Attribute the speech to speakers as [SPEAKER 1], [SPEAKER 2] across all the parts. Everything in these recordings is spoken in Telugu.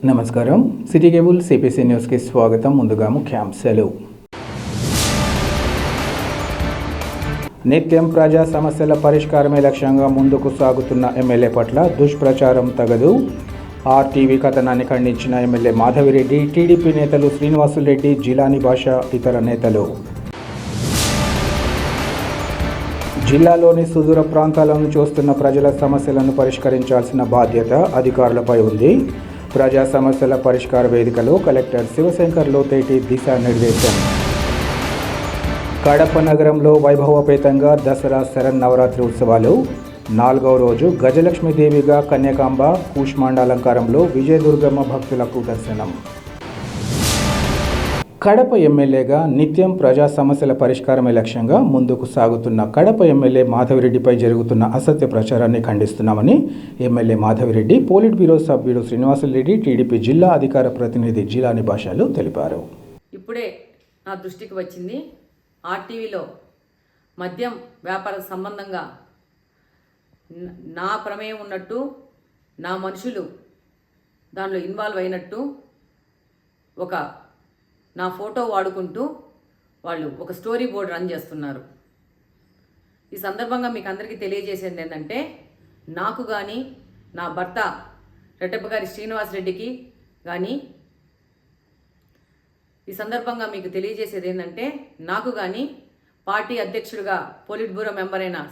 [SPEAKER 1] నమస్కారం. సిటీ కేబుల్ సిపిసి న్యూస్కి స్వాగతం. ముందుగా ముఖ్యాంశాలు. నిత్యం ప్రజా సమస్యల పరిష్కారమే లక్ష్యంగా ముందుకు సాగుతున్న ఎమ్మెల్యే పట్ల దుష్ప్రచారం తగదు. ఆర్టీవీ కథనాన్ని ఖండించిన ఎమ్మెల్యే మాధవిరెడ్డి, టీడీపీ నేతలు శ్రీనివాసులరెడ్డి, జిలానీ భాషా, ఇతర నేతలు. జిల్లాలోని సుదూర ప్రాంతాలను చూస్తున్న ప్రజల సమస్యలను పరిష్కరించాల్సిన బాధ్యత అధికారులపై ఉంది. ప్రజా సమస్యల పరిష్కార వేదికలో కలెక్టర్ శివశంకర్ లోతేటి దిశానిర్దేశం. కడప నగరంలో వైభవపేతంగా దసరా శరన్నవరాత్రి ఉత్సవాలు. 4వ రోజు గజలక్ష్మీదేవిగా కన్యకాంబ కూష్మాండాలంకారంలో విజయదుర్గమ్మ భక్తులకు దర్శనం. కడప ఎమ్మెల్యేగా నిత్యం ప్రజా సమస్యల పరిష్కారమే లక్ష్యంగా ముందుకు సాగుతున్న కడప ఎమ్మెల్యే మాధవిరెడ్డిపై జరుగుతున్న అసత్య ప్రచారాన్ని ఖండిస్తున్నామని ఎమ్మెల్యే మాధవిరెడ్డి, పోలిట్ బ్యూరో సభ్యుడు శ్రీనివాసులరెడ్డి, టీడీపీ జిల్లా అధికార ప్రతినిధి జిలానీ భాషలు తెలిపారు.
[SPEAKER 2] ఇప్పుడే నా దృష్టికి వచ్చింది, ఆర్టీవీలో మద్యం వ్యాపార సంబంధంగా నా ప్రమేయం ఉన్నట్టు, నా మనుషులు దానిలో ఇన్వాల్వ్ అయినట్టు ఒక నా ఫోటో వాడుకుంటూ వాళ్ళు ఒక స్టోరీ బోర్డ్ రన్ చేస్తున్నారు. ఈ సందర్భంగా మీకు అందరికీ తెలియజేసేది ఏంటంటే, నాకు కానీ నా భర్త రెడ్డప్ప గారి శ్రీనివాసరెడ్డికి కానీ ఈ సందర్భంగా మీకు తెలియజేసేది ఏంటంటే, నాకు కానీ పార్టీ అధ్యక్షుడిగా పోలిట్ బ్యూరో మెంబర్ అయిన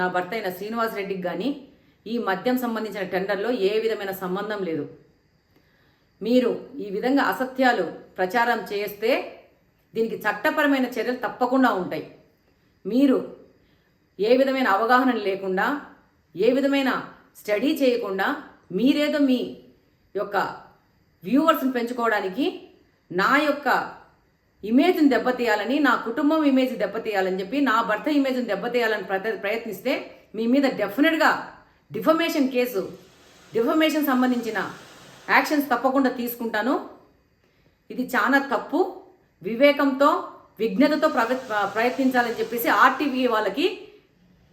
[SPEAKER 2] నా భర్త అయిన శ్రీనివాసరెడ్డికి కానీ ఈ మద్యం సంబంధించిన టెండర్లో ఏ విధమైన సంబంధం లేదు. మీరు ఈ విధంగా అసత్యాలు ప్రచారం చేస్తే దీనికి చట్టపరమైన చర్యలు తప్పకుండా ఉంటాయి. మీరు ఏ విధమైన అవగాహన లేకుండా, ఏ విధమైన స్టడీ చేయకుండా మీరేదో మీ యొక్క వ్యూవర్స్ని పెంచుకోవడానికి, నా యొక్క ఇమేజ్ని దెబ్బతీయాలని, నా కుటుంబం ఇమేజ్ దెబ్బతీయాలని చెప్పి, నా భర్త ఇమేజ్ని దెబ్బతీయాలని ప్రయత్నిస్తే మీ మీద డెఫినెట్గా డిఫమేషన్ సంబంధించిన యాక్షన్స్ తప్పకుండా తీసుకుంటాను. ఇది చాలా తప్పు. వివేకంతో, విజ్ఞతతో ప్రయత్నించాలని చెప్పేసి ఆర్టీవీ వాళ్ళకి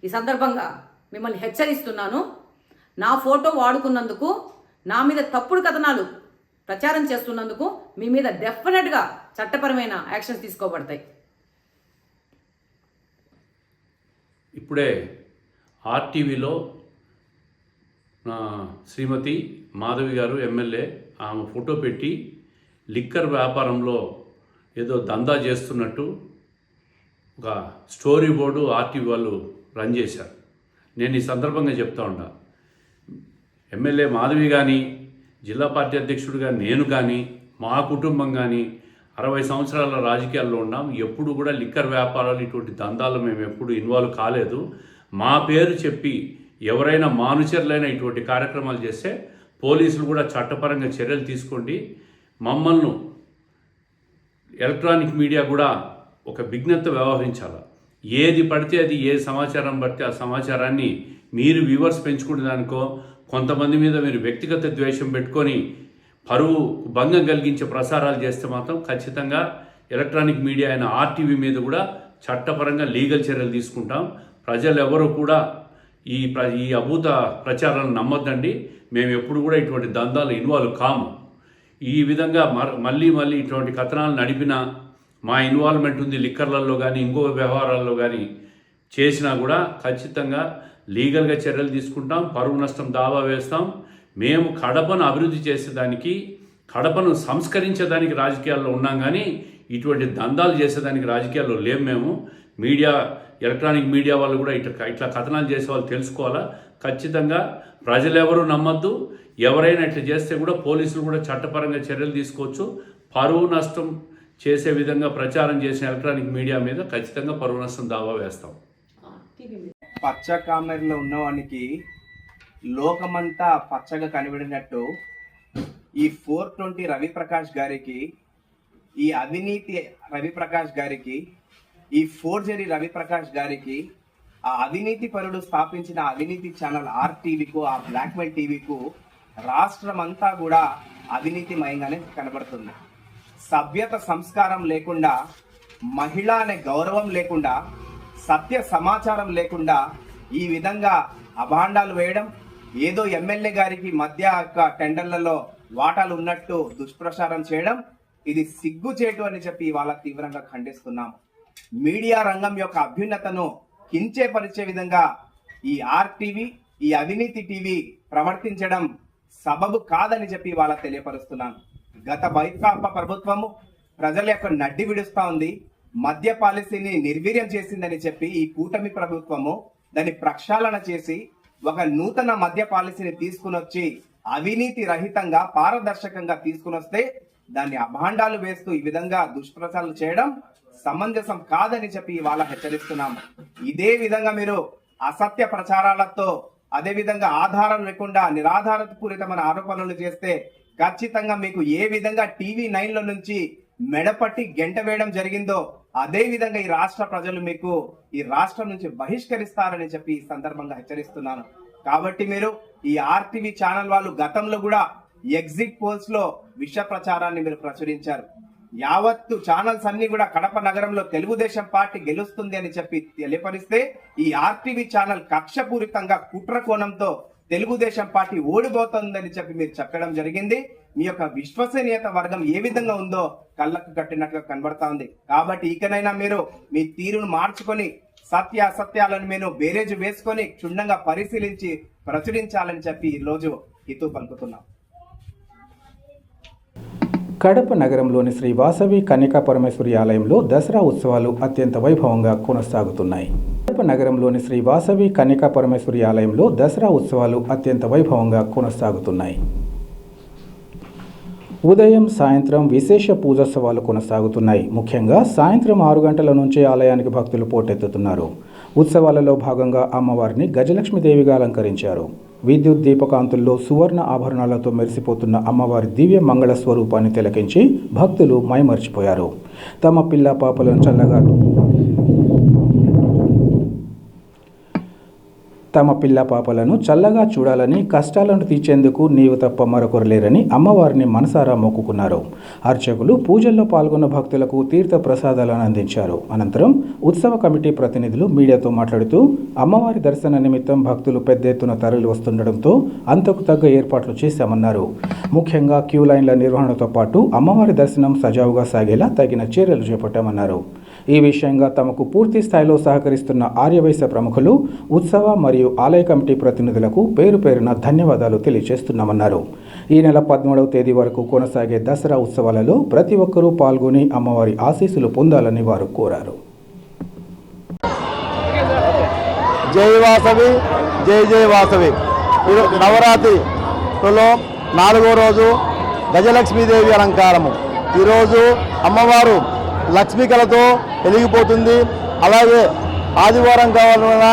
[SPEAKER 2] ఈ సందర్భంగా మిమ్మల్ని హెచ్చరిస్తున్నాను. నా ఫోటో వాడుకున్నందుకు, నా మీద తప్పుడు కథనాలు ప్రచారం చేస్తున్నందుకు మీ మీద డెఫినెట్గా చట్టపరమైన యాక్షన్స్ తీసుకోబడతాయి.
[SPEAKER 3] ఇప్పుడే ఆర్టీవీలో శ్రీమతి మాధవి గారు ఎమ్మెల్యే ఆమె ఫోటో పెట్టి లిక్కర్ వ్యాపారంలో ఏదో దందా చేస్తున్నట్టు ఒక స్టోరీ బోర్డు ఆర్టీవీ వాళ్ళు రన్ చేశారు. నేను ఈ సందర్భంగా చెప్తా ఉన్నా, ఎమ్మెల్యే మాధవి కానీ, జిల్లా పార్టీ అధ్యక్షుడిగా నేను కానీ, మా కుటుంబం కానీ 60 సంవత్సరాల రాజకీయాల్లో ఉన్నాం. ఎప్పుడు కూడా లిక్కర్ వ్యాపారాలు, ఇటువంటి దందాలు మేము ఎప్పుడు ఇన్వాల్వ్ కాలేదు. మా పేరు చెప్పి ఎవరైనా మానుచరులైనా ఇటువంటి కార్యక్రమాలు చేస్తే పోలీసులు కూడా చట్టపరంగా చర్యలు తీసుకోండి. మమ్మల్ని ఎలక్ట్రానిక్ మీడియా కూడా ఒక విజ్ఞత వ్యవహరించాలి. ఏది పడితే అది, ఏ సమాచారం పడితే ఆ సమాచారాన్ని మీరు వ్యూవర్స్ పెంచుకునే దానికో, కొంతమంది మీద మీరు వ్యక్తిగత ద్వేషం పెట్టుకొని పరువు భంగం కలిగించే ప్రసారాలు చేస్తే మాత్రం ఖచ్చితంగా ఎలక్ట్రానిక్ మీడియా అయిన ఆర్టీవీ మీద కూడా చట్టపరంగా లీగల్ చర్యలు తీసుకుంటాం. ప్రజలు ఎవరు కూడా ఈ అభూత ప్రచారాలను నమ్మొద్దండి. మేము ఎప్పుడు కూడా ఇటువంటి దందాలు ఇన్వాల్వ్ కాము. ఈ విధంగా మళ్ళీ ఇటువంటి కథనాలు నడిపినా, మా ఇన్వాల్వ్మెంట్ ఉంది లిక్కర్లలో కానీ ఇంకో వ్యవహారాల్లో కానీ చేసినా కూడా ఖచ్చితంగా లీగల్గా చర్యలు తీసుకుంటాం. పరువు నష్టం దావా వేస్తాం. మేము కడపను అభివృద్ధి చేసేదానికి, కడపను సంస్కరించేదానికి రాజకీయాల్లో ఉన్నాం కానీ ఇటువంటి దందాలు చేసేదానికి రాజకీయాల్లో లేము. మేము ఎలక్ట్రానిక్ మీడియా వాళ్ళు కూడా ఇట్లా కథనాలు చేసే వాళ్ళు తెలుసుకోవాలా. ఖచ్చితంగా ప్రజలెవరూ నమ్మద్దు. ఎవరైనా ఇట్లా చేస్తే కూడా పోలీసులు కూడా చట్టపరంగా చర్యలు తీసుకోవచ్చు. పరువు నష్టం చేసే విధంగా ప్రచారం చేసిన ఎలక్ట్రానిక్ మీడియా మీద ఖచ్చితంగా పరువు నష్టం దావా వేస్తాం.
[SPEAKER 4] పచ్చ కామెరలో ఉన్నవానికి లోకమంతా పచ్చగా కనిపెడినట్టు ఈ 420 రవిప్రకాష్ గారికి, ఈ అవినీతి రవిప్రకాష్ గారికి, ఈ ఫోర్జరీ రవిప్రకాష్ గారికి, ఆ అవినీతి పరుడు స్థాపించిన అవినీతి ఛానల్ ఆర్టీవీకు, ఆ బ్లాక్మెయిల్ టీవీకు రాష్ట్రం అంతా కూడా అవినీతిమయంగానే కనబడుతుంది. సభ్యత సంస్కారం లేకుండా, మహిళ అనే గౌరవం లేకుండా, సత్య సమాచారం లేకుండా ఈ విధంగా అభాండాలు వేయడం, ఏదో ఎమ్మెల్యే గారికి మధ్య టెండర్లలో వాటాలు ఉన్నట్టు దుష్ప్రచారం చేయడం ఇది సిగ్గుచేటు అని చెప్పి ఇవాళ తీవ్రంగా ఖండిస్తున్నాము. మీడియా రంగం యొక్క అభ్యున్నతను కించపరిచే విధంగా ఈ ఆర్టీవీ, ఈ అవినీతి టీవీ ప్రవర్తించడం సబబు కాదని చెప్పి ఇవాళ తెలియపరుస్తున్నాను. గత వైకాపా ప్రభుత్వము ప్రజల యొక్క నడ్డి విడుస్తా ఉంది, మద్య పాలసీని నిర్వీర్యం చేసిందని చెప్పి ఈ కూటమి ప్రభుత్వము దాన్ని ప్రక్షాళన చేసి ఒక నూతన మద్య పాలసీని తీసుకుని వచ్చి అవినీతి రహితంగా పారదర్శకంగా తీసుకుని వస్తే దాన్ని అభాండాలు వేస్తూ ఈ విధంగా దుష్ప్రచారాలు చేయడం సమంజసం కాదని చెప్పి ఇవాళ హెచ్చరిస్తున్నాము. ఇదే విధంగా మీరు అసత్య ప్రచారాలతో, అదే విధంగా ఆధారం లేకుండా నిరాధారపూరితమైన ఆరోపణలు చేస్తే ఖచ్చితంగా మీకు ఏ విధంగా TV9 లో నుంచి మెడపట్టి గెంట వేయడం జరిగిందో అదే విధంగా ఈ రాష్ట్ర ప్రజలు మీకు ఈ రాష్ట్రం నుంచి బహిష్కరిస్తారని చెప్పి ఈ సందర్భంగా హెచ్చరిస్తున్నాను. కాబట్టి మీరు ఈ ఆర్టీవీ ఛానల్ వాళ్ళు గతంలో కూడా ఎగ్జిట్ పోల్స్ లో విష ప్రచారాన్ని మీరు ప్రచురించారు. యావత్తు ఛానల్స్ అన్ని కూడా కడప నగరంలో తెలుగుదేశం పార్టీ గెలుస్తుంది అని చెప్పి తెలియపరిస్తే ఈ ఆర్టీవీ ఛానల్ కక్షపూరితంగా కుట్ర కోణంతో తెలుగుదేశం పార్టీ ఓడిపోతుందని చెప్పి మీరు చెప్పడం జరిగింది. మీ యొక్క విశ్వసనీయత వర్గం ఏ విధంగా ఉందో కళ్ళకు కట్టినట్టుగా కనబడతా ఉంది. కాబట్టి ఇకనైనా మీరు మీ తీరును మార్చుకొని సత్య అసత్యాలను మేము బేరేజు వేసుకొని క్షుణ్ణంగా పరిశీలించి ప్రచురించాలని చెప్పి ఈ రోజు హితవు పలుకుతున్నాం.
[SPEAKER 1] కడప నగరంలోని శ్రీ వాసవి కన్యకా పరమేశ్వరి ఆలయంలో దసరా ఉత్సవాలు అత్యంత వైభవంగా కొనసాగుతున్నాయి. కడప నగరంలోని శ్రీ వాసవి కన్యకా పరమేశ్వరి ఆలయంలో దసరా ఉత్సవాలు అత్యంత వైభవంగా కొనసాగుతున్నాయి. ఉదయం, సాయంత్రం విశేష పూజోత్సవాలు కొనసాగుతున్నాయి. ముఖ్యంగా సాయంత్రం 6 గంటల నుంచే ఆలయానికి భక్తులు పోటెత్తుతున్నారు. ఉత్సవాలలో భాగంగా అమ్మవారిని గజలక్ష్మీదేవిగా అలంకరించారు. విద్యుత్ దీపకాంతుల్లో సువర్ణ ఆభరణాలతో మెరిసిపోతున్న అమ్మవారి దివ్య మంగళ స్వరూపాన్ని తిలకించి భక్తులు మైమర్చిపోయారు. తమ పిల్ల పాపలను చల్లగా చూడాలని, కష్టాలను తీర్చేందుకు నీవు తప్ప మరొకరు లేరని అమ్మవారిని మనసారా మొక్కుకున్నారు. అర్చకులు పూజల్లో పాల్గొన్న భక్తులకు తీర్థ ప్రసాదాలను అందించారు. అనంతరం ఉత్సవ కమిటీ ప్రతినిధులు మీడియాతో మాట్లాడుతూ అమ్మవారి దర్శన నిమిత్తం భక్తులు పెద్ద ఎత్తున తరలి వస్తుండటంతో అంతకు తగ్గ ఏర్పాట్లు చేశామన్నారు. ముఖ్యంగా క్యూ లైన్ల నిర్వహణతో పాటు అమ్మవారి దర్శనం సజావుగా సాగేలా తగిన చర్యలు చేపట్టామన్నారు. ఈ విషయంగా తమకు పూర్తి స్థాయిలో సహకరిస్తున్న ఆర్యవైశ్య ప్రముఖులు, ఉత్సవ మరియు ఆలయ కమిటీ ప్రతినిధులకు పేరు పేరున ధన్యవాదాలు తెలియజేస్తున్నామన్నారు. ఈ నెల 13వ తేదీ వరకు కొనసాగే దసరా ఉత్సవాలలో ప్రతి ఒక్కరూ పాల్గొని అమ్మవారి ఆశీస్సులు పొందాలని వారు కోరారు.
[SPEAKER 5] జై వాసవి, జై జై వాసవి. నవరాత్రిలో 4వ రోజు గజలక్ష్మీదేవి అలంకారము. ఈరోజు అమ్మవారు లక్ష్మీ కళతో వెలిగిపోతుంది. అలాగే ఆదివారం కావాలన్న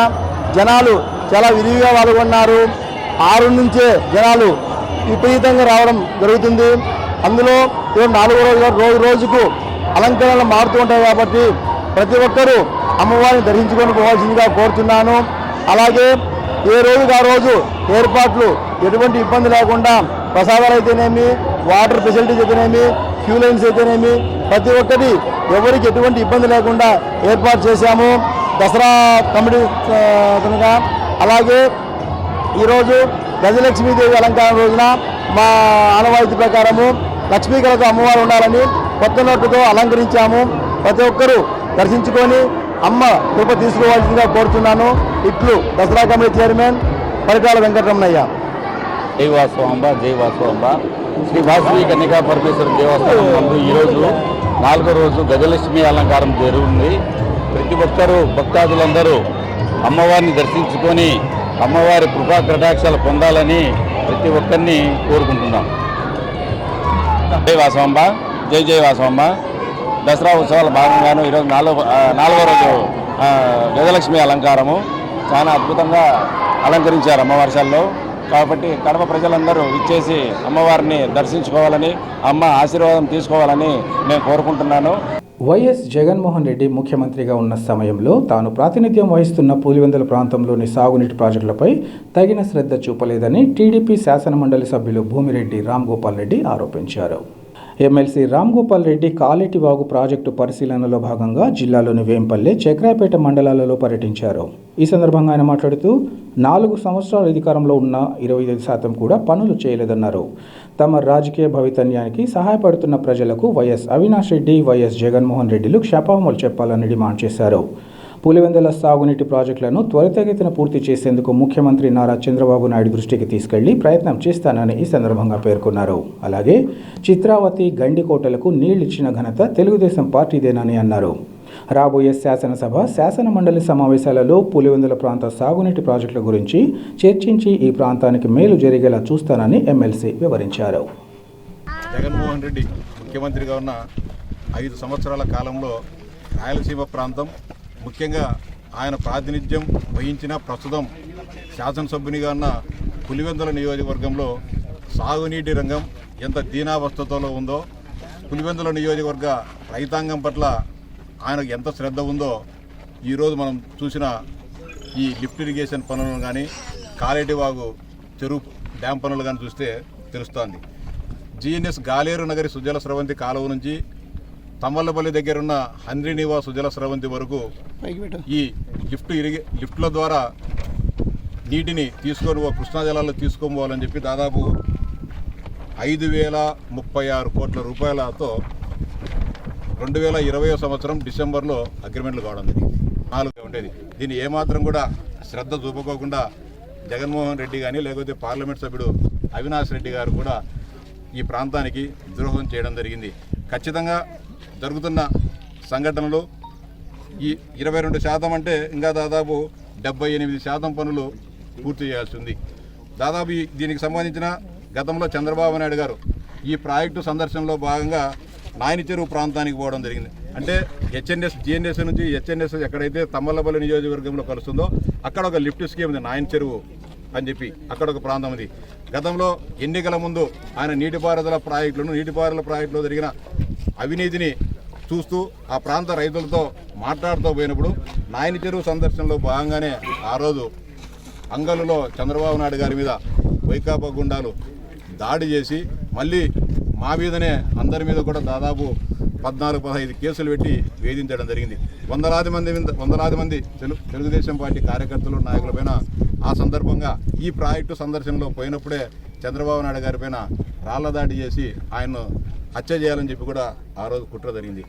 [SPEAKER 5] జనాలు చాలా విరివిగా పాల్గొన్నారు. 6 నుంచే జనాలు విపరీతంగా రావడం జరుగుతుంది. అందులో 4వ రోజుకు అలంకరణలు మారుతూ ఉంటాయి కాబట్టి ప్రతి ఒక్కరూ అమ్మవారిని దర్శించుకొని పోవాల్సిందిగా కోరుతున్నాను. అలాగే ఏ రోజుకు ఆ రోజు ఏర్పాట్లు ఎటువంటి ఇబ్బంది లేకుండా ప్రసాదాలు అయితేనేమి, వాటర్ ఫెసిలిటీస్ అయితేనేమి, క్యూ లైన్స్ అయితేనేమి ప్రతి ఒక్కటి ఎవరికి ఎటువంటి ఇబ్బంది లేకుండా ఏర్పాటు చేశాము దసరా కమిటీ కనుక. అలాగే ఈరోజు గజలక్ష్మీదేవి అలంకారం రోజున మా ఆనవాయితీ ప్రకారము లక్ష్మీ కళతో అమ్మవారు ఉండాలని కొత్త నోటుతో అలంకరించాము. ప్రతి ఒక్కరూ దర్శించుకొని అమ్మ కృప తీసుకోవాల్సిందిగా కోరుతున్నాను. ఇట్లు దసరా కమిటీ చైర్మన్ పరిటాల వెంకటరమణయ్య.
[SPEAKER 6] జై వాసవాంబ, జై వాసవాంబ. శ్రీ వాసవి కన్యకా పరమేశ్వరి దేవస్థానం నందు ఈరోజు 4వ రోజు గజలక్ష్మి అలంకారం జరుగుతుంది. ప్రతి ఒక్కరూ భక్తాదులందరూ అమ్మవారిని దర్శించుకొని అమ్మవారి కృపా కటాక్షాలు పొందాలని ప్రతి ఒక్కరిని కోరుకుంటున్నాం. జై వాసవాంబ, జై జై వాసవాంబ. దసరా ఉత్సవాల భాగంగాను ఈరోజు 4వ రోజు గజలక్ష్మి అలంకారము చాలా అద్భుతంగా అలంకరించారు అమ్మవారిశాలలో. కాబట్టి కడప ప్రజలందరూ ఇచ్చేసి అమ్మవారిని దర్శించుకోవాలని, అమ్మ ఆశీర్వాదం తీసుకోవాలని నేను కోరుకుంటున్నాను.
[SPEAKER 1] వైఎస్ జగన్మోహన్ రెడ్డి ముఖ్యమంత్రిగా ఉన్న సమయంలో తాను ప్రాతినిధ్యం వహిస్తున్న పులివెందుల ప్రాంతంలోని సాగునీటి ప్రాజెక్టులపై తగిన శ్రద్ధ చూపలేదని టీడీపీ శాసనమండలి సభ్యులు భూమిరెడ్డి రామ్ గోపాల్ రెడ్డి ఆరోపించారు. ఎమ్మెల్సీ రామ్ గోపాల్ రెడ్డి కాలేటి వాగు ప్రాజెక్టు పరిశీలనలో భాగంగా జిల్లాలోని వేంపల్లె, చక్రాయపేట మండలాలలో పర్యటించారు. ఈ సందర్భంగా ఆయన మాట్లాడుతూ 4 సంవత్సరాల అధికారంలో ఉన్న 25% కూడా పనులు చేయలేదన్నారు. తమ రాజకీయ భవితన్యానికి సహాయపడుతున్న ప్రజలకు వైఎస్ అవినాష్ రెడ్డి, వైఎస్ జగన్మోహన్ రెడ్డిలు క్షమాపణలు చెప్పాలని డిమాండ్ చేశారు. పులివెందుల సాగునీటి ప్రాజెక్టులను త్వరితగతిన పూర్తి చేసేందుకు ముఖ్యమంత్రి నారా చంద్రబాబు నాయుడు దృష్టికి తీసుకెళ్లి ప్రయత్నం చేస్తానని ఈ సందర్భంగా పేర్కొన్నారు. అలాగే చిత్రావతి, గండికోటలకు నీళ్లిచ్చిన ఘనత తెలుగుదేశం పార్టీదేనని అన్నారు. రాబోయే శాసనసభ, శాసన మండలి సమావేశాలలో పులివెందుల ప్రాంత సాగునీటి ప్రాజెక్టుల గురించి చర్చించి ఈ ప్రాంతానికి మేలు జరిగేలా చూస్తానని ఎమ్మెల్సీ వివరించారు.
[SPEAKER 7] జగన్మోహన్ రెడ్డి ముఖ్యమంత్రిగా ఉన్న 5 సంవత్సరాల కాలంలో రాయలసీమ ప్రాంతం, ముఖ్యంగా ఆయన ప్రాతినిధ్యం వహించిన ప్రస్తుతం శాసనసభ్యునిగా ఉన్న పులివెందుల నియోజకవర్గంలో సాగునీటి రంగం ఎంత దీనావస్థతో ఉందో, పులివెందుల నియోజకవర్గ రైతాంగం పట్ల ఆయనకు ఎంత శ్రద్ధ ఉందో ఈరోజు మనం చూసిన ఈ లిఫ్ట్ ఇరిగేషన్ పనులను కానీ, కాలేటి వాగు చెరువు డ్యామ్ పనులు కానీ చూస్తే తెలుస్తోంది. జిఎన్ఎస్ గాలేరు నగరి సుజల స్రవంతి కాలువ నుంచి తమ్మల్లపల్లి దగ్గరున్న హంద్రీ నివాస్ సుజల స్రవంతి వరకు ఈ లిఫ్ట్ల ద్వారా నీటిని తీసుకొని కృష్ణా జలాల్లో తీసుకొని పోవాలని చెప్పి దాదాపు 5,036 కోట్ల రూపాయలతో 2020 సంవత్సరం డిసెంబర్లో అగ్రిమెంట్లు కావడం జరిగింది. 4 ఉండేది. దీన్ని ఏమాత్రం కూడా శ్రద్ధ చూపుకోకుండా జగన్మోహన్ రెడ్డి కానీ, లేకపోతే పార్లమెంట్ సభ్యుడు అవినాష్ రెడ్డి గారు కూడా ఈ ప్రాంతానికి ద్రోహం చేయడం జరిగింది. ఖచ్చితంగా జరుగుతున్న సంఘటనలు ఈ 22% అంటే ఇంకా దాదాపు 78% పనులు పూర్తి చేయాల్సి ఉంది. దాదాపు దీనికి సంబంధించిన గతంలో చంద్రబాబు నాయుడు గారు ఈ ప్రాజెక్టు సందర్శనలో భాగంగా నాయని చెరువు ప్రాంతానికి పోవడం జరిగింది. అంటే జిఎన్ఎస్ నుంచి హెచ్ఎన్ఎస్ ఎక్కడైతే తమ్మల్లపల్లి నియోజకవర్గంలో కలుస్తుందో అక్కడ ఒక లిఫ్ట్ స్కీమ్ ఉంది, నాయని చెరువు అని చెప్పి అక్కడ ఒక ప్రాంతం ఉంది. గతంలో ఎన్నికల ముందు ఆయన నీటిపారుదల ప్రాజెక్టులో జరిగిన అవినీతిని చూస్తూ ఆ ప్రాంత రైతులతో మాట్లాడుతూ పోయినప్పుడు నాయని చెరువు సందర్శనలో భాగంగానే ఆ రోజు అంగలులో చంద్రబాబు నాయుడు గారి మీద వైకాపా గుండాలు దాడి చేసి మళ్ళీ మా మీదనే అందరి మీద కూడా దాదాపు 14-15 కేసులు పెట్టి వేధించడం జరిగింది. వందలాది మంది తెలుగుదేశం పార్టీ కార్యకర్తలు, నాయకులపైన ఆ సందర్భంగా ఈ ప్రాజెక్టు సందర్శనలో పోయినప్పుడే చంద్రబాబు నాయుడు గారి పైన రాళ్ల దాడి చేసి ఆయన్ను హత్య చేయాలని చెప్పి కూడా ఆ రోజు కుట్ర జరిగింది.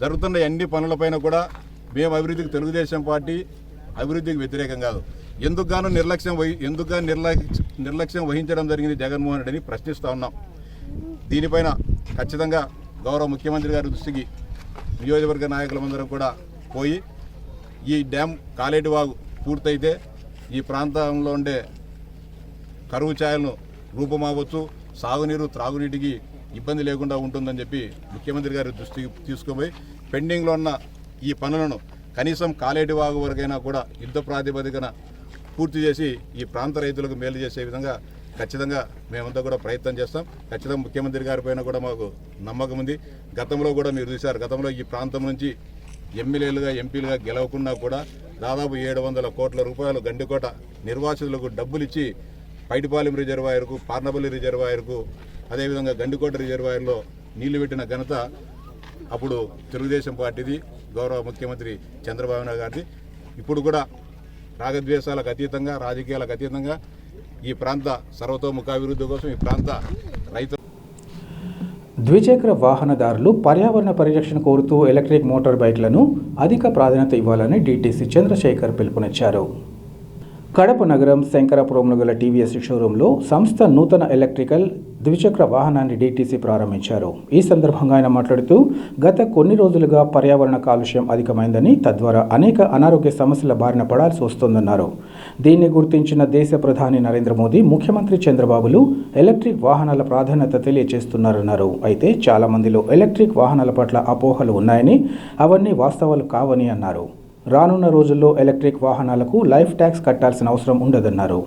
[SPEAKER 7] జరుగుతున్న అన్ని పనులపైన కూడా మేము తెలుగుదేశం పార్టీ అభివృద్ధికి వ్యతిరేకం కాదు. ఎందుకు నిర్లక్ష్యం వహించడం జరిగింది జగన్మోహన్ రెడ్డిని ప్రశ్నిస్తూ ఉన్నాం. దీనిపైన ఖచ్చితంగా గౌరవ ముఖ్యమంత్రి గారి దృష్టికి నియోజకవర్గ నాయకులందరం కూడా పోయి ఈ డ్యామ్ కాలేటి వాగు పూర్తయితే ఈ ప్రాంతంలో ఉండే కరువు ఛాయలను రూపమావచ్చు, సాగునీరు త్రాగునీటికి ఇబ్బంది లేకుండా ఉంటుందని చెప్పి ముఖ్యమంత్రి గారి దృష్టికి తీసుకుపోయి పెండింగ్లో ఉన్న ఈ పనులను కనీసం కాలేటి వాగు వరకైనా కూడా యుద్ధ ప్రాతిపదికన పూర్తి చేసి ఈ ప్రాంత రైతులకు మేలు చేసే విధంగా ఖచ్చితంగా మేమంతా కూడా ప్రయత్నం చేస్తాం. ఖచ్చితంగా ముఖ్యమంత్రి గారి పైన కూడా మాకు నమ్మకం ఉంది. గతంలో కూడా మీరు చూశారు, గతంలో ఈ ప్రాంతం నుంచి ఎమ్మెల్యేలుగా, ఎంపీలుగా గెలవకున్నా కూడా దాదాపు 700 కోట్ల రూపాయలు గండికోట నిర్వాసితులకు డబ్బులు ఇచ్చి పైడిపాలెం రిజర్వాయర్కు, పార్నపల్లి రిజర్వాయర్కు, అదేవిధంగా గండికోట రిజర్వాయర్లో నీళ్లు పెట్టిన ఘనత అప్పుడు తెలుగుదేశం పార్టీది, గౌరవ ముఖ్యమంత్రి చంద్రబాబు నాయుడు గారిది. ఇప్పుడు కూడా రాగద్వేషాలకు అతీతంగా, రాజకీయాలకు అతీతంగా ఈ ప్రాంత సర్వతోముఖాభివృద్ధి కోసం ఈ ప్రాంత రైతు
[SPEAKER 1] ద్విచక్ర వాహనదారులు పర్యావరణ పరిరక్షణ కోరుతూ ఎలక్ట్రిక్ మోటార్ బైక్లను అధిక ప్రాధాన్యత ఇవ్వాలని డీటీసీ చంద్రశేఖర్ పిలుపునిచ్చారు. కడప నగరం శంకరాపురంలో గల టీవీఎస్ షోరూంలో సంస్థ నూతన ఎలక్ట్రికల్ ద్విచక్ర వాహనాన్ని డీటీసీ ప్రారంభించారు. ఈ సందర్భంగా ఆయన మాట్లాడుతూ గత కొన్ని రోజులుగా పర్యావరణ కాలుష్యం అధికమైందని, తద్వారా అనేక అనారోగ్య సమస్యల బారిన పడాల్సి వస్తోందన్నారు. దీన్ని గుర్తించిన దేశ ప్రధాని నరేంద్ర మోదీ, ముఖ్యమంత్రి చంద్రబాబులు ఎలక్ట్రిక్ వాహనాల ప్రాధాన్యత తెలియజేస్తున్నారన్నారు. అయితే చాలా మందిలో ఎలక్ట్రిక్ వాహనాల పట్ల అపోహలు ఉన్నాయని, అవన్నీ వాస్తవాలు కావని అన్నారు. రానున్న రోజుల్లో ఎలక్ట్రిక్ వాహనాలకు లైఫ్ ట్యాక్స్ కట్టాల్సిన అవసరం ఉండదన్నారు.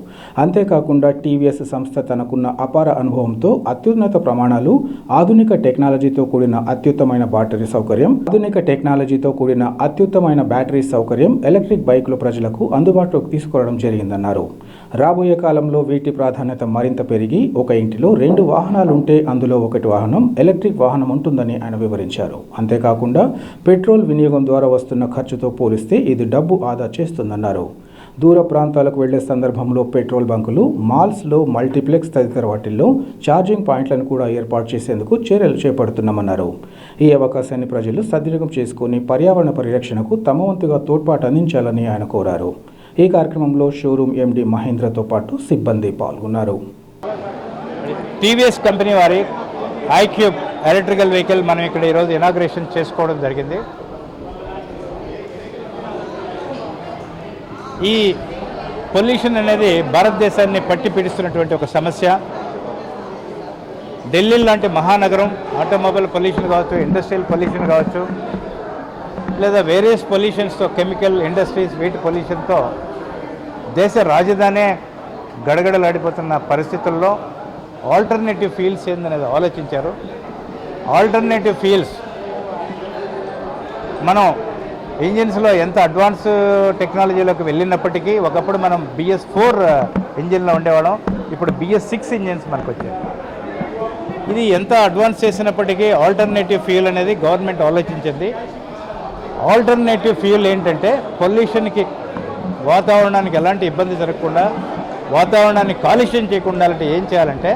[SPEAKER 1] అంతేకాకుండా టీవీఎస్ సంస్థ తనకున్న అపార అనుభవంతో అత్యున్నత ప్రమాణాలు, ఆధునిక టెక్నాలజీతో కూడిన అత్యుత్తమైన బ్యాటరీ సౌకర్యం ఎలక్ట్రిక్ బైకులు ప్రజలకు అందుబాటులోకి తీసుకురావడం జరిగిందన్నారు. రాబోయే కాలంలో వీటి ప్రాధాన్యత మరింత పెరిగి ఒక ఇంటిలో 2 వాహనాలుంటే అందులో ఒకటి వాహనం ఎలక్ట్రిక్ వాహనం ఉంటుందని ఆయన వివరించారు. అంతేకాకుండా పెట్రోల్ వినియోగం ద్వారా వస్తున్న ఖర్చుతో పోలిస్తే ఇది డబ్బు ఆదా చేస్తుందన్నారు. దూర ప్రాంతాలకు వెళ్లే సందర్భంలో పెట్రోల్ బంకులు, మాల్స్లో, మల్టీప్లెక్స్ తదితర వాటిల్లో ఛార్జింగ్ పాయింట్లను కూడా ఏర్పాటు చేసేందుకు చర్యలు చేపడుతున్నామన్నారు. ఈ అవకాశాన్ని ప్రజలు సద్వినియోగం చేసుకుని పర్యావరణ పరిరక్షణకు తమ వంతుగా తోడ్పాటు అందించాలని ఆయన కోరారు. ఈ కార్యక్రమంలో షోరూమ్ ఎండి మహేంద్రతో పాటు సిబ్బంది పాల్గొన్నారు.
[SPEAKER 8] టీవీఎస్ కంపెనీ వారి ఐక్యూబ్ ఎలక్ట్రికల్ వెహికల్ మనం ఇక్కడ ఈరోజు ఇనాగ్రేషన్ చేసుకోవడం జరిగింది. ఈ పొల్యూషన్ అనేది భారతదేశాన్ని పట్టి పీడిస్తున్నటువంటి ఒక సమస్య. ఢిల్లీ లాంటి మహానగరం ఆటోమొబైల్ పొల్యూషన్ కావచ్చు, ఇండస్ట్రియల్ పొల్యూషన్ కావచ్చు, లేదా వేరియస్ పొల్యూషన్స్తో, కెమికల్ ఇండస్ట్రీస్ వీటి పొల్యూషన్తో దేశ రాజధానే గడగడలాడిపోతున్న పరిస్థితుల్లో ఆల్టర్నేటివ్ ఫ్యూల్స్ ఏందనేది ఆలోచించారు. ఆల్టర్నేటివ్ ఫ్యూల్స్ మనం ఇంజిన్స్లో ఎంత అడ్వాన్స్ టెక్నాలజీలోకి వెళ్ళినప్పటికీ ఒకప్పుడు మనం BS4 ఇంజిన్లో ఉండేవాళ్ళం, ఇప్పుడు BS6 ఇంజిన్స్ మనకు వచ్చాయి. ఇది ఎంత అడ్వాన్స్ చేసినప్పటికీ ఆల్టర్నేటివ్ ఫ్యూల్ అనేది గవర్నమెంట్ ఆలోచించింది. ఆల్టర్నేటివ్ ఫ్యూల్ ఏంటంటే పొల్యూషన్కి, వాతావరణానికి ఎలాంటి ఇబ్బంది జరగకుండా, వాతావరణాన్ని కాలుష్యం చేయకుండా ఏం చేయాలంటే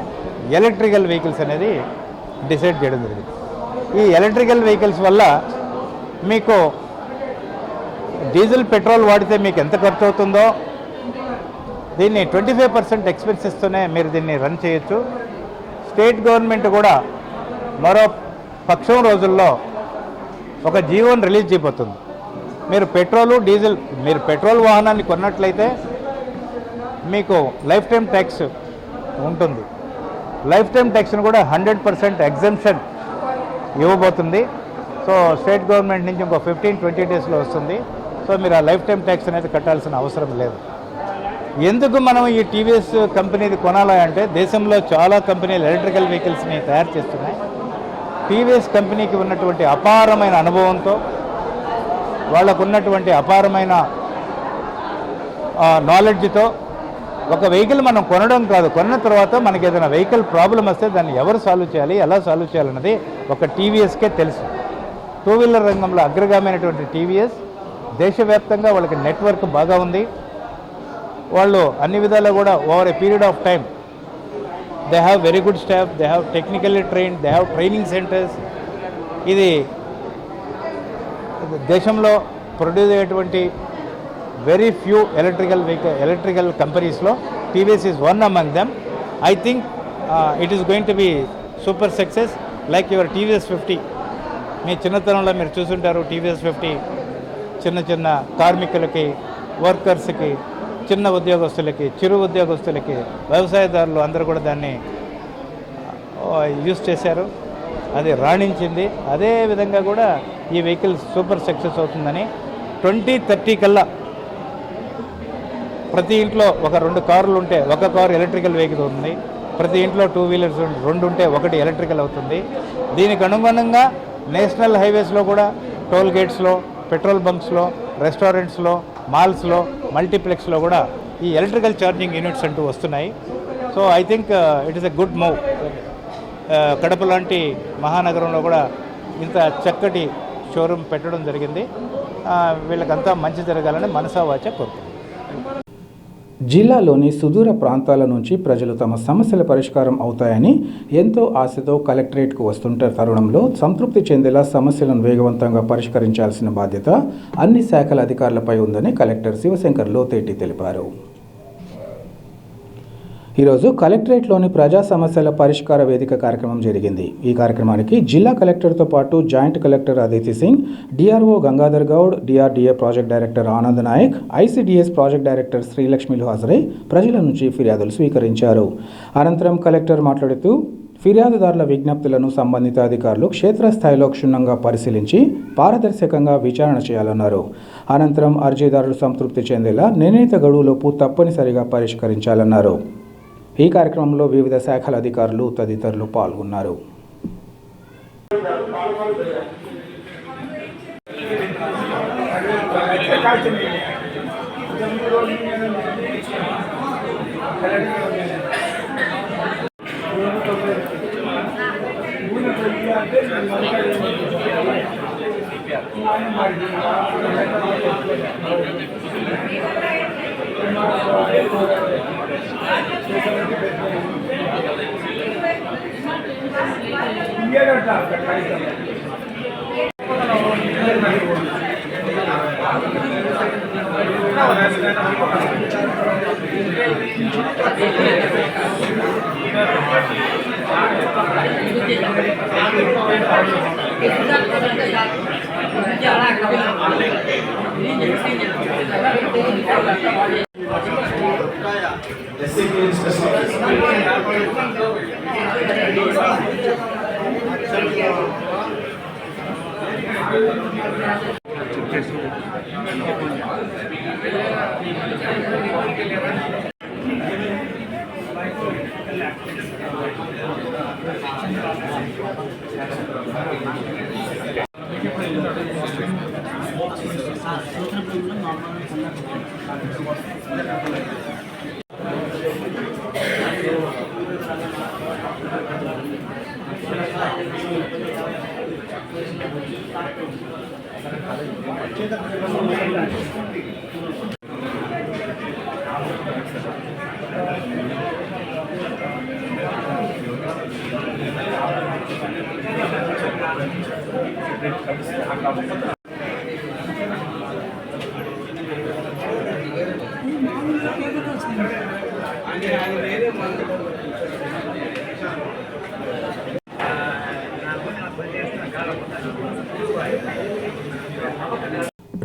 [SPEAKER 8] ఎలక్ట్రికల్ వెహికల్స్ అనేది డిసైడ్ చేయడం జరిగింది. ఈ ఎలక్ట్రికల్ వెహికల్స్ వల్ల మీకు డీజిల్, పెట్రోల్ వాడితే మీకు ఎంత ఖర్చు అవుతుందో దీన్ని 25% ఎక్స్పెన్సెస్తోనే మీరు దీన్ని రన్ చేయొచ్చు. స్టేట్ గవర్నమెంట్ కూడా మరో పక్షం రోజుల్లో ఒక జీవోని రిలీజ్ చేయబోతుంది. మీరు పెట్రోల్ వాహనాన్ని కొన్నట్లయితే మీకు లైఫ్ టైం ట్యాక్స్ ఉంటుంది. లైఫ్ టైం ట్యాక్స్ని కూడా 100% ఎగ్జంప్షన్ ఇవ్వబోతుంది. సో స్టేట్ గవర్నమెంట్ నుంచి ఇంకో 15-20 డేస్లో వస్తుంది. సో మీరు ఆ లైఫ్ టైం ట్యాక్స్ అనేది కట్టాల్సిన అవసరం లేదు. ఎందుకు మనం ఈ టీవీఎస్ కంపెనీది కొనాలా అంటే దేశంలో చాలా కంపెనీలు ఎలక్ట్రికల్ వెహికల్స్ని తయారు చేస్తున్నాయి. టీవీఎస్ కంపెనీకి ఉన్నటువంటి అపారమైన అనుభవంతో, వాళ్ళకు ఉన్నటువంటి అపారమైన నాలెడ్జ్తో ఒక వెహికల్ మనం కొనడం కాదు, కొన్న తర్వాత మనకి ఏదైనా వెహికల్ ప్రాబ్లం వస్తే దాన్ని ఎవరు సాల్వ్ చేయాలి, ఎలా సాల్వ్ చేయాలన్నది ఒక టీవీఎస్కే తెలుసు. 2 వీలర్ రంగంలో అగ్రగామైనటువంటి టీవీఎస్ దేశవ్యాప్తంగా వాళ్ళకి నెట్వర్క్ బాగా ఉంది. వాళ్ళు అన్ని విధాలా కూడా over a period of time they have very good staff, they have technically trained, they have training centres. ఇది దేశంలో ప్రొడ్యూస్ అయ్యేటువంటి వెరీ ఫ్యూ ఎలక్ట్రికల్ కంపెనీస్లో TVS is one among them. I think it is going to be super success like your TVS 50. మీ చిన్నతనంలో మీరు చూసుంటారు టీవీఎస్ 50 చిన్న కార్మికులకి, వర్కర్స్కి, చిన్న ఉద్యోగస్తులకి, చిరు ఉద్యోగస్తులకి, వ్యవసాయదారులు అందరూ కూడా దాన్ని యూజ్ చేశారు. అది రాణించింది. అదే విధంగా కూడా ఈ వెహికల్ సూపర్ సక్సెస్ అవుతుందని 2030 కల్లా ప్రతి ఇంట్లో ఒక 2 కార్లు ఉంటే ఒక కారు ఎలక్ట్రికల్ వెహికల్ ఉంది. ప్రతి ఇంట్లో 2 వీలర్స్ 2 ఉంటే ఒకటి ఎలక్ట్రికల్ అవుతుంది. దీనికి అనుగుణంగా నేషనల్ హైవేస్లో కూడా, టోల్ గేట్స్లో, పెట్రోల్ బంక్స్లో, రెస్టారెంట్స్లో, మాల్స్లో, మల్టీప్లెక్స్లో కూడా ఈ ఎలక్ట్రికల్ ఛార్జింగ్ యూనిట్స్ అంటూ వస్తున్నాయి. So I think it is a good move. Kadapa లాంటి మహానగరంలో కూడా ఇంత చక్కటి షోరూమ్ పెట్టడం జరిగింది. వీళ్ళకంతా మంచి జరగాలని మనసా వాచా కోరుకుంటున్నాను.
[SPEAKER 1] జిల్లాలోని సుదూర ప్రాంతాల నుంచి ప్రజలు తమ సమస్యల పరిష్కారం అవుతాయని ఎంతో ఆశతో కలెక్టరేట్కు వస్తుంటే తరుణంలో సంతృప్తి చెందేలా సమస్యలను వేగవంతంగా పరిష్కరించాల్సిన బాధ్యత అన్ని శాఖల అధికారులపై ఉందని కలెక్టర్ శివశంకర్ లోతేటి తెలిపారు. ఈరోజు కలెక్టరేట్లోని ప్రజా సమస్యల పరిష్కార వేదిక కార్యక్రమం జరిగింది. ఈ కార్యక్రమానికి జిల్లా కలెక్టర్తో పాటు joint collector Aditi Singh, DRO Gangadhar Goud, DRDA project director Anand Nayak, ICDS project director శ్రీలక్ష్మిలు హాజరై ప్రజల నుంచి ఫిర్యాదులు స్వీకరించారు. అనంతరం కలెక్టర్ మాట్లాడుతూ ఫిర్యాదుదారుల విజ్ఞప్తులను సంబంధిత అధికారులు క్షేత్రస్థాయిలో క్షుణ్ణంగా పరిశీలించి పారదర్శకంగా విచారణ చేయాలన్నారు. అనంతరం అర్జీదారులు సంతృప్తి చెందేలా నిర్ణీత గడువులోపు తప్పనిసరిగా పరిష్కరించాలన్నారు. ఈ కార్యక్రమంలో వివిధ శాఖల అధికారులు తదితరులు పాల్గొన్నారు.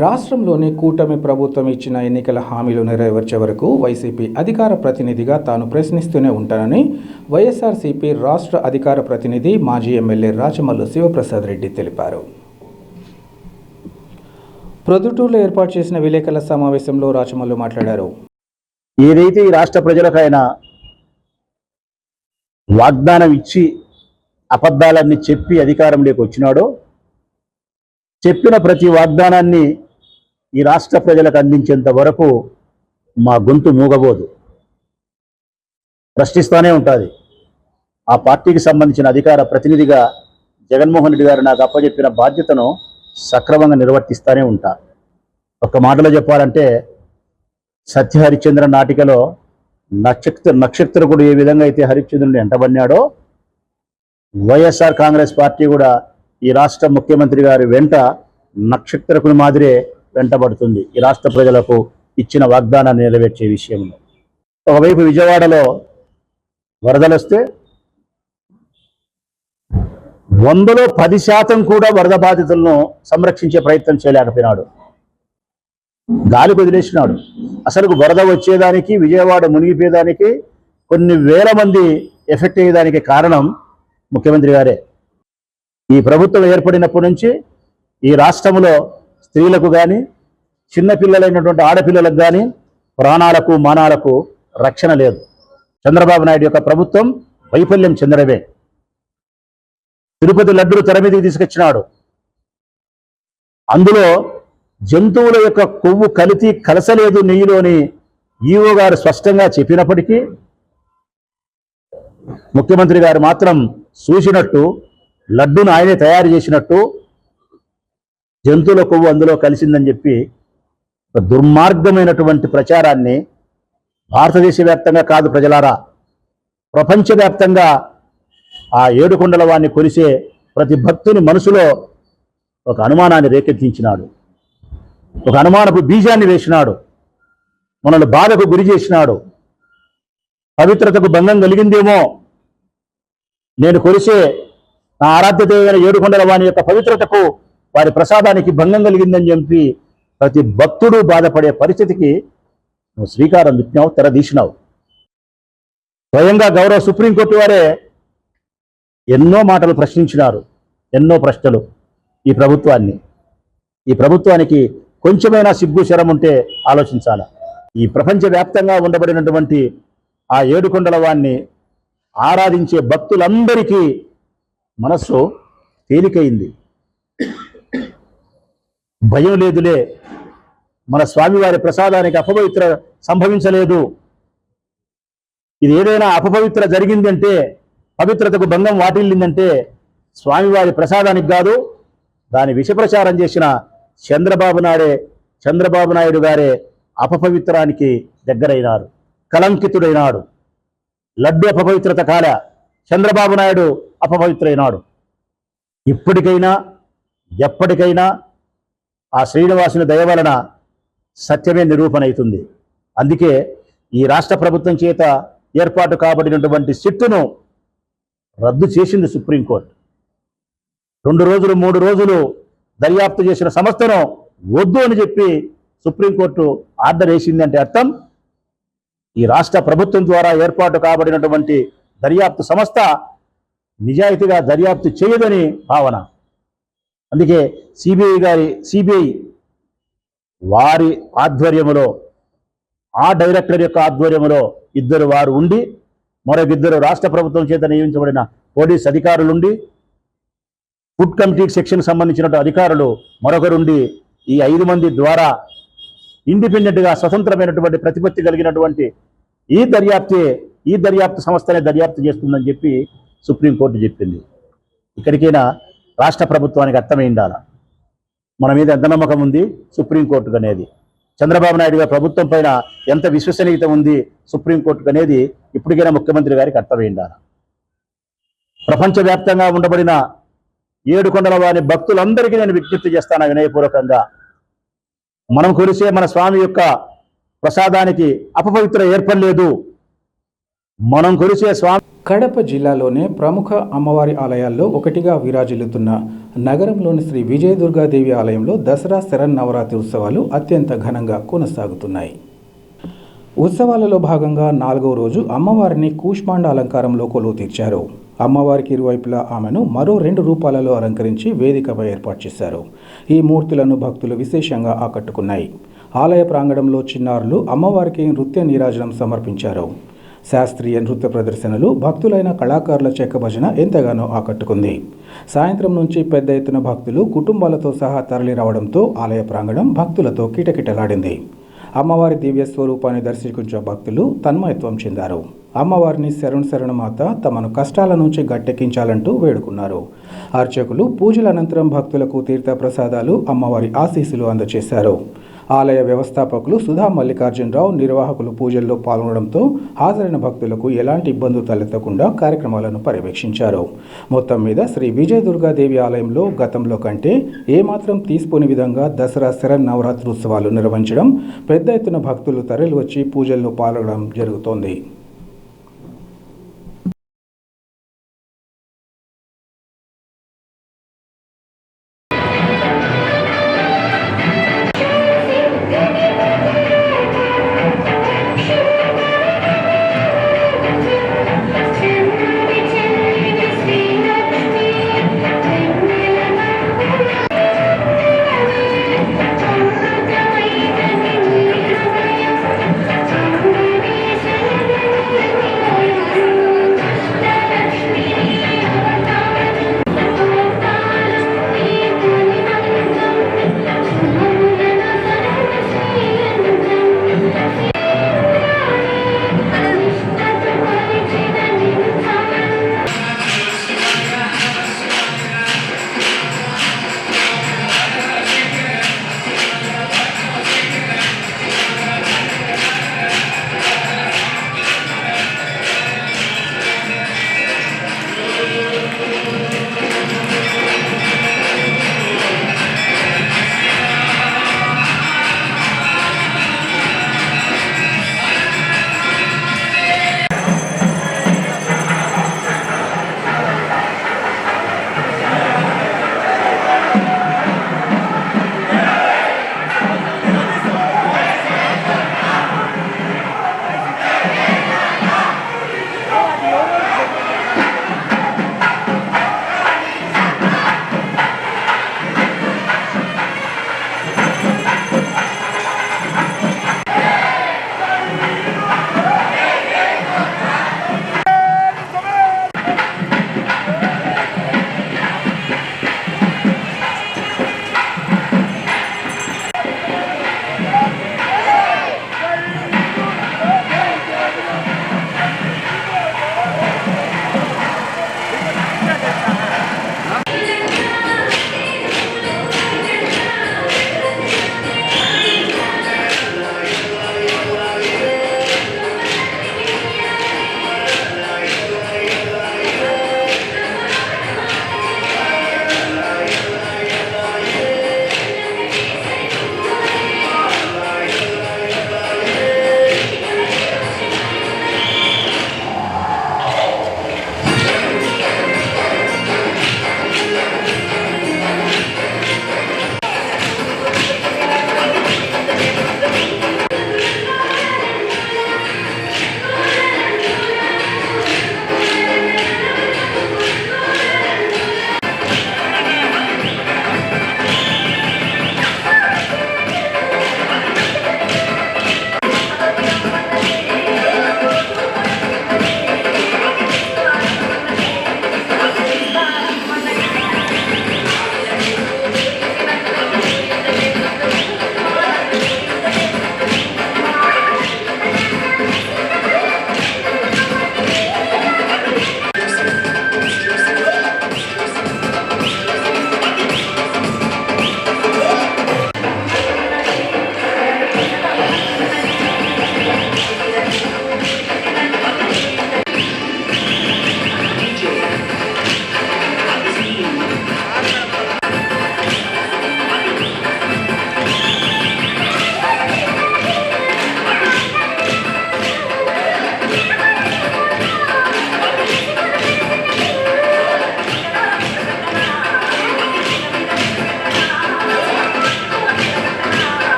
[SPEAKER 1] రాష్ట్రంలోని కూటమి ప్రభుత్వం ఇచ్చిన ఎన్నికల హామీలు నెరవేర్చే వరకు వైసీపీ అధికార ప్రతినిధిగా తాను ప్రశ్నిస్తూనే ఉంటానని వైఎస్ఆర్సీపీ రాష్ట్ర అధికార ప్రతినిధి మాజీ ఎమ్మెల్యే రాచమల్లు శివప్రసాద్ రెడ్డి తెలిపారు. ప్రొద్దుటూరులో ఏర్పాటు చేసిన విలేకరుల సమావేశంలో రాచమల్లు మాట్లాడారు.
[SPEAKER 9] ఏదైతే ఈ రాష్ట్ర ప్రజలకైనా వాగ్దానం ఇచ్చి అబద్ధాలన్నీ చెప్పి అధికారంలోకి వచ్చినాడో, చెప్పిన ప్రతి వాగ్దానాన్ని ఈ రాష్ట్ర ప్రజలకు అందించేంత వరకు మా గొంతు మూగబోదు, ప్రశ్నిస్తూనే ఉంటుంది. ఆ పార్టీకి సంబంధించిన అధికార ప్రతినిధిగా జగన్మోహన్ రెడ్డి గారు నాకు అప్పచెప్పిన బాధ్యతను సక్రమంగా నిర్వర్తిస్తూనే ఉంటా. ఒక్క మాటలో చెప్పాలంటే, సత్య హరిశ్చంద్ర నాటికలో నక్షత్రకుడు ఏ విధంగా అయితే హరిశ్చంద్రుడిని ఎంటబడినాడో, వైఎస్ఆర్ కాంగ్రెస్ పార్టీ కూడా ఈ రాష్ట్ర ముఖ్యమంత్రి గారి వెంట నక్షత్రకుని మాదిరే వెంటబడుతుంది ఈ రాష్ట్ర ప్రజలకు ఇచ్చిన వాగ్దానాన్ని నెరవేర్చే విషయంలో. ఒకవైపు విజయవాడలో వరదలు వస్తే 100లో 10% కూడా వరద బాధితులను సంరక్షించే ప్రయత్నం చేయలేకపోయినాడు, గాలికి వదిలేసినాడు. అసలు వరద వచ్చేదానికి, విజయవాడ మునిగిపోయేదానికి, కొన్ని వేల మంది ఎఫెక్ట్ అయ్యేదానికి కారణం ముఖ్యమంత్రి గారే. ఈ ప్రభుత్వం ఏర్పడినప్పటి నుంచి ఈ రాష్ట్రంలో స్త్రీలకు కానీ, చిన్నపిల్లలైనటువంటి ఆడపిల్లలకు కానీ ప్రాణాలకు మానాలకు రక్షణ లేదు. చంద్రబాబు నాయుడు యొక్క ప్రభుత్వం వైఫల్యం చెందడమే. తిరుపతి లడ్డులు తెర మీదకి తీసుకొచ్చినాడు. అందులో జంతువుల యొక్క కొవ్వు కలిసి కలసలేదు నెయ్యిలోని ఈవో గారు స్పష్టంగా చెప్పినప్పటికీ ముఖ్యమంత్రి గారు మాత్రం చూసినట్టు, లడ్డును ఆయనే తయారు చేసినట్టు జంతువుల కొవ్వు అందులో కలిసిందని చెప్పి ఒక దుర్మార్గమైనటువంటి ప్రచారాన్ని భారతదేశ వ్యాప్తంగా కాదు ప్రజలారా, ప్రపంచవ్యాప్తంగా ఆ ఏడుకొండల వారిని కొలిసే ప్రతి భక్తుని మనసులో ఒక అనుమానాన్ని రేకెత్తించినాడు, ఒక అనుమానపు బీజాన్ని వేసినాడు, మనల్ని బాధకు గురి చేసినాడు. పవిత్రతకు భంగం కలిగిందేమో, నేను కొలిసే నా ఆరాధ్య దేవైన ఏడుకొండల వాని యొక్క పవిత్రతకు, వారి ప్రసాదానికి భంగం కలిగిందని చెప్పి ప్రతి భక్తుడు బాధపడే పరిస్థితికి నువ్వు శ్రీకారం చుట్టినావు, తెరదీసినావు. స్వయంగా గౌరవ సుప్రీంకోర్టు వారే ఎన్నో మాటలు ప్రశ్నించినారు, ఎన్నో ప్రశ్నలు ఈ ప్రభుత్వానికి కొంచెమైనా సిగ్గు శరం ఉంటే ఆలోచించాల. ఈ ప్రపంచవ్యాప్తంగా ఉండబడినటువంటి ఆ ఏడుకొండల వాన్ని ఆరాధించే భక్తులందరికీ మనస్సు తేలికైంది. భయం లేదులే, మన స్వామివారి ప్రసాదానికి అపవిత్ర సంభవించలేదు, ఇది ఏదైనా అపవిత్ర జరిగిందంటే, పవిత్రతకు భంగం వాటిల్లిందంటే స్వామివారి ప్రసాదానికి కాదు, దాని విషప్రచారం చేసిన చంద్రబాబు నాయుడు గారే అపవిత్రానికి దగ్గరైనారు, కలంకితుడైనాడు. లడ్డు అపవిత్రత కాల, చంద్రబాబు నాయుడు అపవిత్రైనాడు. ఇప్పటికైనా ఎప్పటికైనా ఆ శ్రీనివాసుని దయ వలన సత్యమే నిరూపణ అవుతుంది. అందుకే ఈ రాష్ట్ర ప్రభుత్వం చేత ఏర్పాటు కాబడినటువంటి సిట్టును రద్దు చేసింది సుప్రీంకోర్టు. 2 రోజులు 3 రోజులు దర్యాప్తు చేసిన సంస్థను వద్దు అని చెప్పి సుప్రీంకోర్టు ఆర్డర్ వేసిందంటే అర్థం ఈ రాష్ట్ర ప్రభుత్వం ద్వారా ఏర్పాటు కాబడినటువంటి దర్యాప్తు సంస్థ నిజాయితీగా దర్యాప్తు చేయదని భావన. అందుకే సిబిఐ వారి ఆధ్వర్యములో, ఆ డైరెక్టర్ యొక్క ఆధ్వర్యంలో వారు ఉండి, మరొక రాష్ట్ర ప్రభుత్వం చేత నియమించబడిన పోలీస్ అధికారులుండి, ఫుడ్ కమిటీ సెక్షన్ సంబంధించిన అధికారులు మరొకరుండి, ఈ 5 మంది ద్వారా ఇండిపెండెంట్గా స్వతంత్రమైనటువంటి ప్రతిపత్తి కలిగినటువంటి ఈ దర్యాప్తు సంస్థనే దర్యాప్తు చేస్తుందని చెప్పి సుప్రీంకోర్టు చెప్పింది. ఇక్కడికైనా రాష్ట్ర ప్రభుత్వానికి అర్థమైండాలా మన మీద ఎంత నమ్మకం ఉంది సుప్రీంకోర్టుకు అనేది, చంద్రబాబు నాయుడు గారి ప్రభుత్వం పైన ఎంత విశ్వసనీయత ఉంది సుప్రీంకోర్టుకు అనేది ఇప్పటికైనా ముఖ్యమంత్రి గారికి అర్థమైండాలా. ప్రపంచవ్యాప్తంగా ఉండబడిన 7 కొండల వారి భక్తులందరికీ నేను విజ్ఞప్తి చేస్తాను వినయపూర్వకంగా, మనం కొలిసే మన స్వామి యొక్క ప్రసాదానికి అపవిత్ర ఏర్పడలేదు. మనం కొలిసే స్వామి
[SPEAKER 1] కడప జిల్లాలోనే ప్రముఖ అమ్మవారి ఆలయాల్లో ఒకటిగా విరాజిల్లుతున్న నగరంలోని శ్రీ విజయదుర్గాదేవి ఆలయంలో దసరా శరన్నవరాత్రి ఉత్సవాలు అత్యంత ఘనంగా కొనసాగుతున్నాయి. ఉత్సవాలలో భాగంగా 4వ రోజు అమ్మవారిని కూష్మాండ అలంకారంలో కొలువు తీర్చారు. అమ్మవారికి ఇరువైపులా ఆమెను మరో 2 రూపాలలో అలంకరించి వేదికపై ఏర్పాటు చేశారు. ఈ మూర్తులను భక్తులు విశేషంగా ఆకట్టుకున్నాయి. ఆలయ ప్రాంగణంలో చిన్నారులు అమ్మవారికి నృత్య నీరాజనం సమర్పించారు. శాస్త్రీయ నృత్య ప్రదర్శనలు, భక్తులైన కళాకారుల చెక్క భజన ఎంతగానో ఆకట్టుకుంది. సాయంత్రం నుంచి పెద్ద ఎత్తున భక్తులు కుటుంబాలతో సహా తరలి రావడంతో ఆలయ ప్రాంగణం భక్తులతో కిటకిటలాడింది. అమ్మవారి దివ్య స్వరూపాన్ని దర్శించిన భక్తులు తన్మయత్వం చెందారు. అమ్మవారిని శరణమాత తమను కష్టాల నుంచి గట్టెక్కించాలంటూ వేడుకున్నారు. అర్చకులు పూజల అనంతరం భక్తులకు తీర్థ ప్రసాదాలు, అమ్మవారి ఆశీస్సులు అందజేశారు. ఆలయ వ్యవస్థాపకులు సుధా మల్లికార్జునరావు, నిర్వాహకులు పూజల్లో పాల్గొనడంతో హాజరైన భక్తులకు ఎలాంటి ఇబ్బందులు తలెత్తకుండా కార్యక్రమాలను పర్యవేక్షించారు. మొత్తం మీద శ్రీ విజయదుర్గాదేవి ఆలయంలో గతంలో కంటే ఏమాత్రం తీసిపోని విధంగా దసరా శరన్నవరాత్రి ఉత్సవాలు నిర్వహించడం, పెద్ద ఎత్తున భక్తులు తరలి వచ్చి పూజల్లో పాల్గొనడం జరుగుతోంది.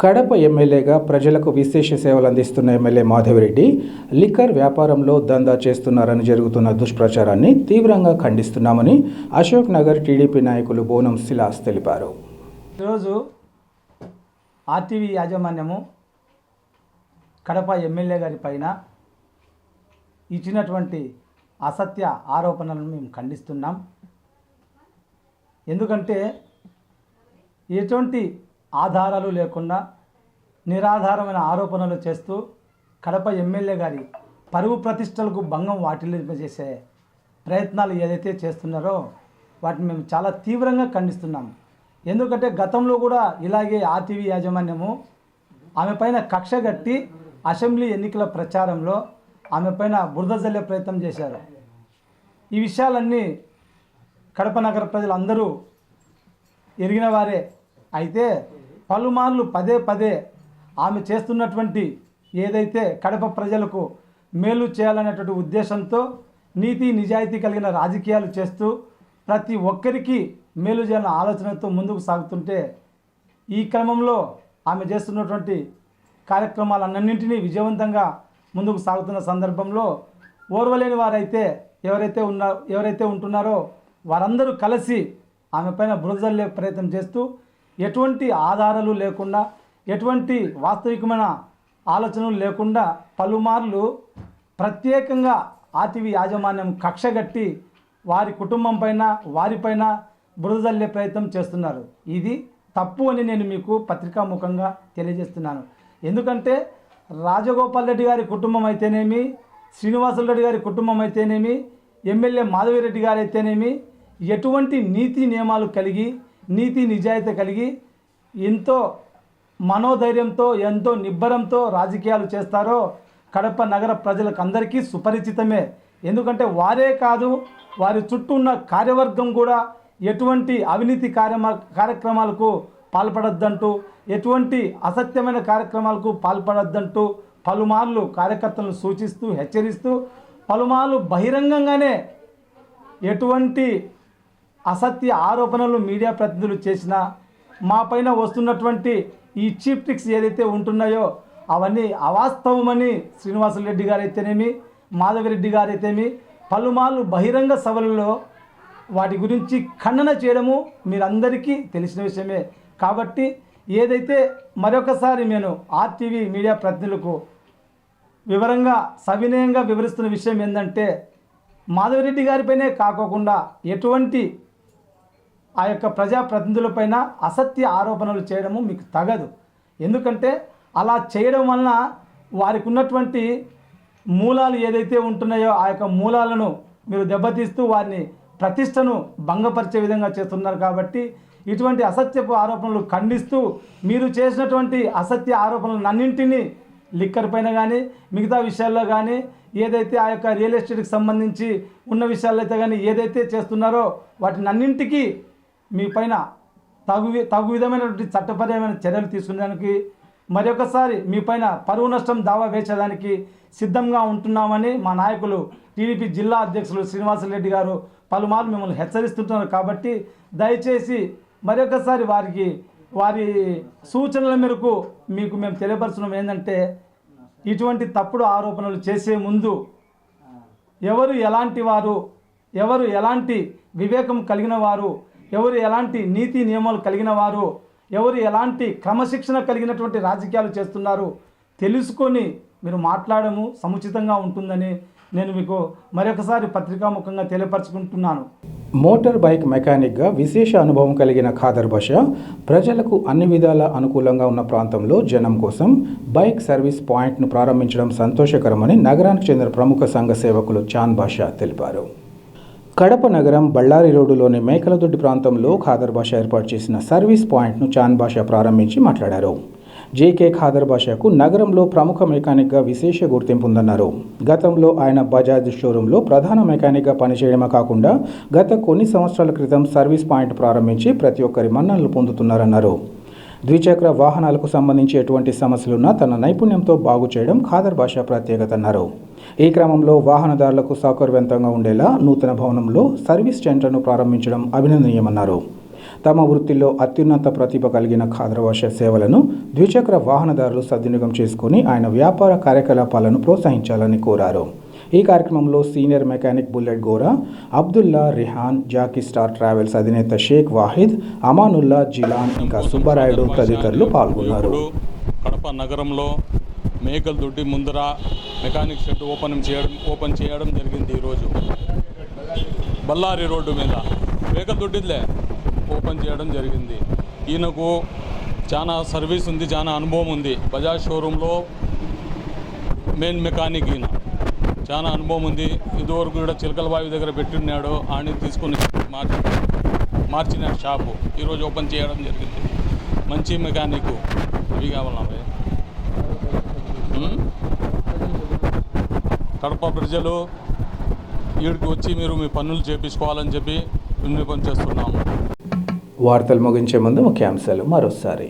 [SPEAKER 1] కడప ఎమ్మెల్యేగా ప్రజలకు విశేష సేవలు అందిస్తున్న ఎమ్మెల్యే మాధవిరెడ్డి లిక్కర్ వ్యాపారంలో దందా చేస్తున్నారని జరుగుతున్న దుష్ప్రచారాన్ని తీవ్రంగా ఖండిస్తున్నామని అశోక్ నగర్ టీడీపీ నాయకులు బోనం శిలాస్ తెలిపారు.
[SPEAKER 10] ఈరోజు ఆర్టీవీ యాజమాన్యము కడప ఎమ్మెల్యే గారి పైన ఇచ్చినటువంటి అసత్య ఆరోపణలను మేము ఖండిస్తున్నాం. ఎందుకంటే ఎటువంటి ఆధారాలు లేకుండా నిరాధారమైన ఆరోపణలు చేస్తూ కడప ఎమ్మెల్యే గారి పరువు ప్రతిష్టలకు భంగం వాటిల్లింపజేసే ప్రయత్నాలు ఏదైతే చేస్తున్నారో వాటిని మేము చాలా తీవ్రంగా ఖండిస్తున్నాం. ఎందుకంటే గతంలో కూడా ఇలాగే ఆర్టీవీ యాజమాన్యము ఆమె పైన కక్ష కట్టి అసెంబ్లీ ఎన్నికల ప్రచారంలో ఆమె పైన బురద జల్లే ప్రయత్నం చేశారు. ఈ విషయాలన్నీ కడప నగర ప్రజలందరూ ఎరిగిన వారే. అయితే పలుమార్లు పదే పదే ఆమె చేస్తున్నటువంటి ఏదైతే కడప ప్రజలకు మేలు చేయాలనేటువంటి ఉద్దేశంతో నీతి నిజాయితీ కలిగిన రాజకీయాలు చేస్తూ ప్రతి ఒక్కరికి మేలు చేయాలన్న ఆలోచనతో ముందుకు సాగుతుంటే ఈ క్రమంలో ఆమె చేస్తున్నటువంటి కార్యక్రమాలన్నింటినీ విజయవంతంగా ముందుకు సాగుతున్న సందర్భంలో ఓర్వలేని వారైతే ఎవరైతే ఉంటున్నారో వారందరూ కలిసి ఆమె పైన బురదల్లే ప్రయత్నం చేస్తూ ఎటువంటి ఆధారాలు లేకుండా ఎటువంటి వాస్తవికమైన ఆలోచనలు లేకుండా పలుమార్లు ప్రత్యేకంగా ఆర్టీవీ యాజమాన్యం కక్షగట్టి వారి కుటుంబం పైన వారిపైన బురదల్లే ప్రయత్నం చేస్తున్నారు. ఇది తప్పు అని నేను మీకు పత్రికాముఖంగా తెలియజేస్తున్నాను. ఎందుకంటే రాజగోపాల్ రెడ్డి గారి కుటుంబం అయితేనేమి, శ్రీనివాసులు రెడ్డి గారి కుటుంబం అయితేనేమి, ఎమ్మెల్యే మాధవిరెడ్డి గారు అయితేనేమి ఎటువంటి నీతి నియమాలు కలిగి నీతి నిజాయితీ కలిగి ఎంతో మనోధైర్యంతో ఎంతో నిబ్బరంతో రాజకీయాలు చేస్తారో కడప నగర ప్రజలకు అందరికీ సుపరిచితమే. ఎందుకంటే వారే కాదు, వారి చుట్టూ ఉన్న కార్యవర్గం కూడా ఎటువంటి అవినీతి కార్యక్రమాలకు పాల్పడొద్దంటూ ఎటువంటి అసత్యమైన కార్యక్రమాలకు పాల్పడొద్దంటూ పలుమార్లు కార్యకర్తలను సూచిస్తూ హెచ్చరిస్తూ పలుమార్లు బహిరంగంగానే ఎటువంటి అసత్య ఆరోపణలు మీడియా ప్రతినిధులు చేసినా మా పైన వస్తున్నటువంటి ఈ చీప్ ట్రిక్స్ ఏదైతే ఉంటున్నాయో అవన్నీ అవాస్తవమని శ్రీనివాసులు రెడ్డి గారు అయితేనేమి మాధవిరెడ్డి గారు అయితేనేమి పలుమార్లు బహిరంగ సభలలో వాటి గురించి ఖండన చేయడము మీరందరికీ తెలిసిన విషయమే. కాబట్టి ఏదైతే మరొకసారి నేను ఆర్టీవీ మీడియా ప్రతినిధులకు వివరంగా సవినయంగా వివరిస్తున్న విషయం ఏంటంటే మాధవిరెడ్డి గారిపైనే కాకోకుండా ఎటువంటి ఆ యొక్క ప్రజాప్రతినిధులపైన అసత్య ఆరోపణలు చేయడము మీకు తగదు. ఎందుకంటే అలా చేయడం వలన వారికి ఉన్నటువంటి మూలాలు ఏదైతే ఉంటున్నాయో ఆ యొక్క మూలాలను మీరు దెబ్బతీస్తూ వారిని ప్రతిష్టను భంగపరిచే విధంగా చేస్తున్నారు. కాబట్టి ఇటువంటి అసత్యపు ఆరోపణలు ఖండిస్తూ మీరు చేసినటువంటి అసత్య ఆరోపణలన్నింటినీ లిక్కర్ పైన కానీ మిగతా విషయాల్లో కానీ ఏదైతే ఆ యొక్క రియల్ ఎస్టేట్కి సంబంధించి ఉన్న విషయాల్లో అయితే కానీ ఏదైతే చేస్తున్నారో వాటిని అన్నింటికీ మీ పైన తగు విధమైనటువంటి చట్టపరమైన చర్యలు తీసుకునేదానికి మరొకసారి మీ పైన పరువు నష్టం దావా వేసేదానికి సిద్ధంగా ఉంటున్నామని మా నాయకులు టీడీపీ జిల్లా అధ్యక్షులు శ్రీనివాసులు రెడ్డి గారు పలుమార్లు మిమ్మల్ని హెచ్చరిస్తుంటున్నారు. కాబట్టి దయచేసి మరొకసారి వారి సూచనల మేరకు మీకు మేము తెలియపరచడం ఏంటంటే ఇటువంటి తప్పుడు ఆరోపణలు చేసే ముందు ఎవరు ఎలాంటి వారు, ఎవరు ఎలాంటి వివేకం కలిగిన వారు, ఎవరు ఎలాంటి నీతి నియమాలు కలిగిన వారు, ఎవరు ఎలాంటి క్రమశిక్షణ కలిగినటువంటి రాజకీయాలు చేస్తున్నారు తెలుసుకొని మీరు మాట్లాడము సముచితంగా ఉంటుందని నేను మీకు మరొకసారి పత్రికాముఖంగా తెలియపరచుకుంటున్నాను.
[SPEAKER 1] మోటార్ బైక్ మెకానిక్గా విశేష అనుభవం కలిగిన ఖాదర్ బాషా ప్రజలకు అన్ని విధాల అనుకూలంగా ఉన్న ప్రాంతంలో జనం కోసం బైక్ సర్వీస్ పాయింట్ను ప్రారంభించడం సంతోషకరమని నగరానికి చెందిన ప్రముఖ సంఘ సేవకులు చాన్ బాషా తెలిపారు. కడప నగరం బళ్ళారి రోడ్డులోని మేకలదొడ్డి ప్రాంతంలో ఖాదర్ బాషా ఏర్పాటు చేసిన సర్వీస్ పాయింట్ను చాన్ బాషా ప్రారంభించి మాట్లాడారు. జేకే ఖాదర్ బాషాకు నగరంలో ప్రముఖ మెకానిక్గా విశేష గుర్తింపు ఉందన్నారు. గతంలో ఆయన బజాజ్ షోరూంలో ప్రధాన మెకానిక్గా పనిచేయడమే కాకుండా గత కొన్ని సంవత్సరాల క్రితం సర్వీస్ పాయింట్ ప్రారంభించి ప్రతి ఒక్కరి మన్ననలు పొందుతున్నారన్నారు. ద్విచక్ర వాహనాలకు సంబంధించి ఎటువంటి సమస్యలున్నా తన నైపుణ్యంతో బాగు చేయడం ఖాదర్ బాషా ప్రత్యేకత అన్నారు. ఈ క్రమంలో వాహనదారులకు సౌకర్యవంతంగా ఉండేలా నూతన భవనంలో సర్వీస్ సెంటర్ను ప్రారంభించడం అభినందనీయమన్నారు. తమ వృత్తిలో అత్యున్నత ప్రతిభ కలిగిన ఖాద్రవాష సేవలను ద్విచక్ర వాహనదారులు సద్వినియోగం చేసుకుని ఆయన వ్యాపార కార్యకలాపాలను ప్రోత్సహించాలని కోరారు. ఈ కార్యక్రమంలో senior mechanic Bullet Gora, Abdullah, Rihan, Jackie Star Travels అధినేత షేక్ వాహిద్, అమానుల్లా, జిలాన్, ఇంకా సుబ్బరాయుడు తదితరులు పాల్గొన్నారు.
[SPEAKER 11] కడప నగరంలో మేకలదొడ్డి ముందర మెకానిక్ షెడ్ ఓపెన్ చేయడం జరిగింది. ఈరోజు బళ్ళారి రోడ్డు మీద మేకలదొడ్డిలే ఓపెన్ చేయడం జరిగింది. ఈయనకు చాలా సర్వీస్ ఉంది, చాలా అనుభవం ఉంది. బజాజ్ షోరూంలో మెయిన్ మెకానిక్ ఈయన, చాలా అనుభవం ఉంది. ఇదివరకు కూడా చిలకలబావి దగ్గర పెట్టినాడు, ఆని తీసుకుని మార్చినాడు షాపు. ఈరోజు ఓపెన్ చేయడం జరిగింది. మంచి మెకానిక్. ఇవి కావాలా కడప ప్రజలు ఈడికి వచ్చి మీరు మీ పనులు చేపించుకోవాలని చెప్పి విన్నపం చేస్తున్నాము.
[SPEAKER 1] వార్తలు ముగించే ముందు ముఖ్యాంశాలు మరోసారి.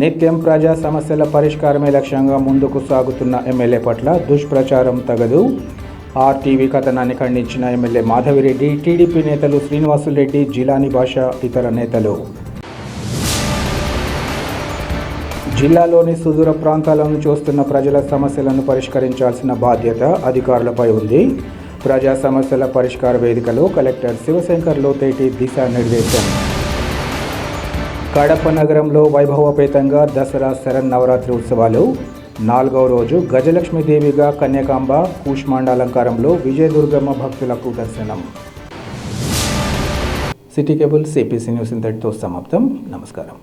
[SPEAKER 1] నిత్యం ప్రజా సమస్యల పరిష్కారమే లక్ష్యంగా ముందుకు సాగుతున్న ఎమ్మెల్యే పట్ల దుష్ప్రచారం తగదు. ఆర్టీవీ కథనాన్ని ఖండించిన ఎమ్మెల్యే మాధవిరెడ్డి, టీడీపీ నేతలు శ్రీనివాసులరెడ్డి, జిలానీ భాష, ఇతర నేతలు. జిల్లాలోని సుదూర ప్రాంతాలను చూస్తున్న ప్రజల సమస్యలను పరిష్కరించాల్సిన బాధ్యత అధికారులపై ఉంది. ప్రజా సమస్యల పరిష్కార వేదికలో కలెక్టర్ శివశంకర్ లోతేటి దిశానిర్దేశం. కడప నగరంలో వైభవపేతంగా దసరా శరన్నవరాత్రి ఉత్సవాలు. 4వ రోజు గజలక్ష్మీదేవిగా కన్యకాంబ కూష్మాండాలంకారంలో విజయదుర్గమ్మ భక్తులకు దర్శనం. సిటీ కేబుల్, సిపిసి న్యూస్ ఇంతటితో సమాప్తం. నమస్కారం.